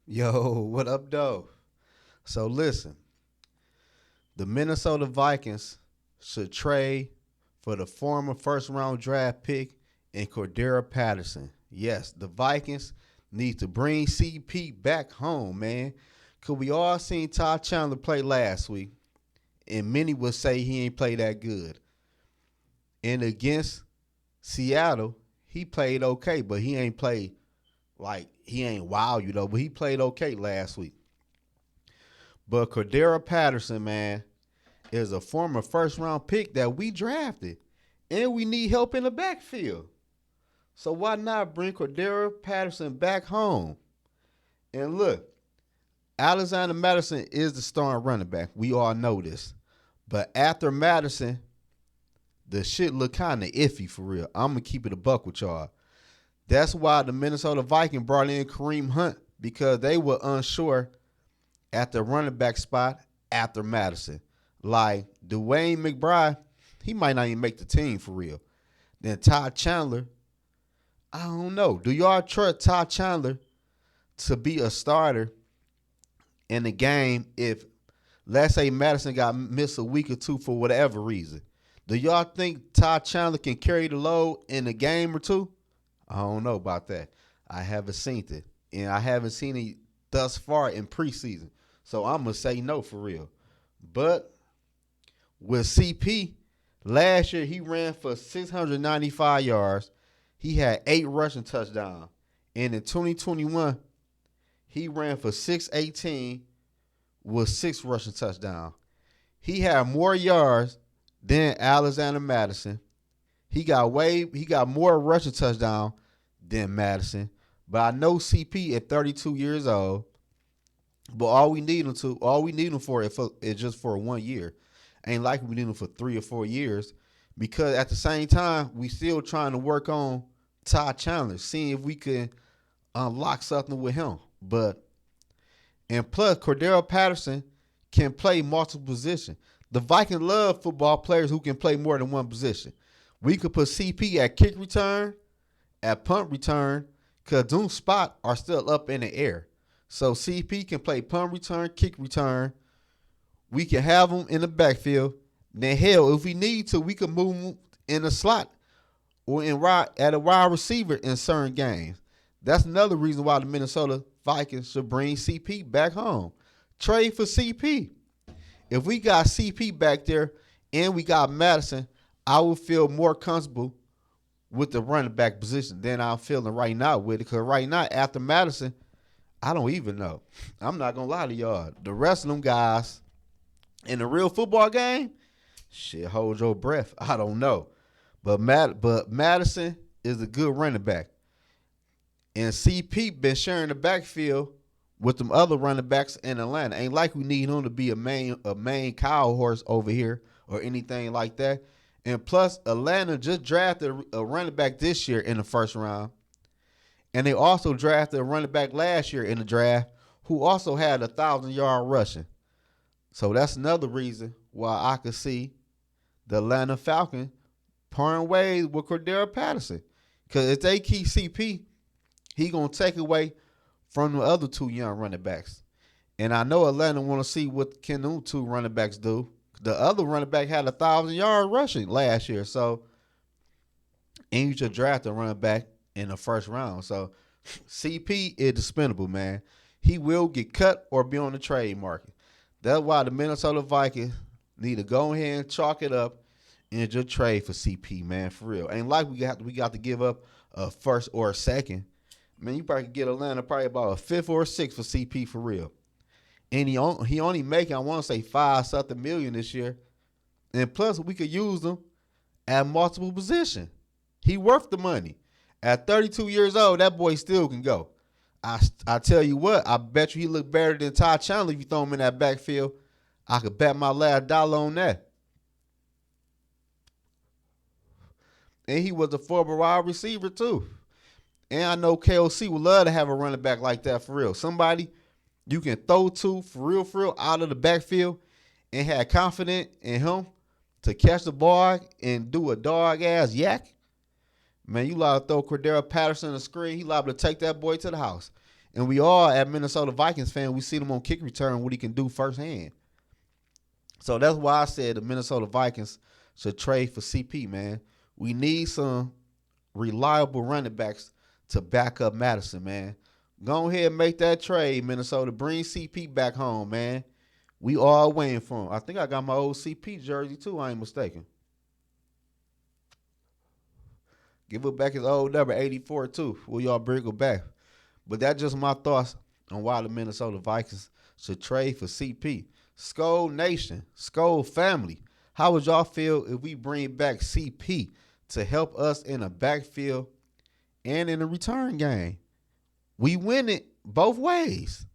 Yo, what up, though? So listen, the Minnesota Vikings should trade for the former first round draft pick and Cordarrelle Patterson. Yes, the Vikings need to bring CP back home, man. Cause we all seen Todd Chandler play last week, and many would say he ain't played that good. And against Seattle, he played okay, but he ain't played like he ain't wow, but he played okay last week. But Cordarrelle Patterson, man, is a former first round pick that we drafted. And we need help in the backfield. So why not bring Cordarrelle Patterson back home? And look, Alexander Madison is the starting running back. We all know this. But after Madison, the shit look kind of iffy for real. I'm going to keep it a buck with y'all. That's why the Minnesota Vikings brought in Kareem Hunt because they were unsure at the running back spot after Madison. Like Dwayne McBride, he might not even make the team for real. Then Todd Chandler, I don't know. Do y'all trust Todd Chandler to be a starter in the game if, let's say, Madison got missed a week or two for whatever reason? Do y'all think Todd Chandler can carry the load in a game or two? I don't know about that. I haven't seen it. And I haven't seen it thus far in preseason. So I'm going to say no for real. But with CP, last year he ran for 695 yards. He had 8 rushing touchdowns. And in 2021, he ran for 618 with 6 rushing touchdowns. He had more yards than Alexander Madison. He got more rushing touchdowns than Madison. But I know CP at 32 years old. But all we need him for is just for 1 year. Ain't like we need him for 3 or 4 years. Because at the same time, we still trying to work on Todd Chandler, seeing if we can unlock something with him. And plus, Cordarrelle Patterson can play multiple positions. The Vikings love football players who can play more than one position. We could put CP at kick return, at punt return, because those spots are still up in the air. So CP can play punt return, kick return. We can have him in the backfield. Then hell, if we need to, we can move him in the slot or at a wide receiver in certain games. That's another reason why the Minnesota Vikings should bring CP back home. Trade for CP. If we got CP back there and we got Madison, I would feel more comfortable with the running back position than I'm feeling right now with it. Because right now, after Madison, I don't even know. I'm not going to lie to y'all. The rest of them guys in the real football game, shit, hold your breath. I don't know. But Madison is a good running back. And CP been sharing the backfield with them other running backs in Atlanta. Ain't like we need him to be a main cow horse over here or anything like that. And plus, Atlanta just drafted a running back this year in the first round. And they also drafted a running back last year in the draft who also had 1,000-yard rushing. So that's another reason why I could see the Atlanta Falcons parting ways with Cordarrelle Patterson. Because if they keep CP, he going to take away from the other 2 young running backs. And I know Atlanta want to see what can them 2 running backs do. The other running back had 1,000-yard rushing last year. So, and you just draft a running back in the first round. So, CP is dispensable, man. He will get cut or be on the trade market. That's why the Minnesota Vikings need to go ahead and chalk it up and just trade for CP, man, for real. Ain't like we got to give up a first or a second. Man, you probably could get Atlanta probably about a 5th or a 6th for CP for real. And he only making, I want to say, 5-something million this year. And plus, we could use him at multiple positions. He worth the money. At 32 years old, that boy still can go. I tell you what, I bet you he look better than Todd Chandler if you throw him in that backfield. I could bet my last dollar on that. And he was a former wide receiver too. And I know KOC would love to have a running back like that for real. Somebody you can throw to for real, out of the backfield and have confidence in him to catch the ball and do a dog-ass yak. Man, you liable to throw Cordarrelle Patterson a screen. He liable to take that boy to the house. And we all, at Minnesota Vikings fan, we see him on kick return, what he can do firsthand. So that's why I said the Minnesota Vikings should trade for CP, man. We need some reliable running backs to back up Madison, man. Go ahead and make that trade, Minnesota. Bring CP back home, man. We all waiting for him. I think I got my old CP jersey, too. I ain't mistaken. Give it back his old number, 84, too. Will y'all bring him back? But that's just my thoughts on why the Minnesota Vikings should trade for CP. SKOL Nation, SKOL family, how would y'all feel if we bring back CP to help us in a backfield and in a return game? We win it both ways.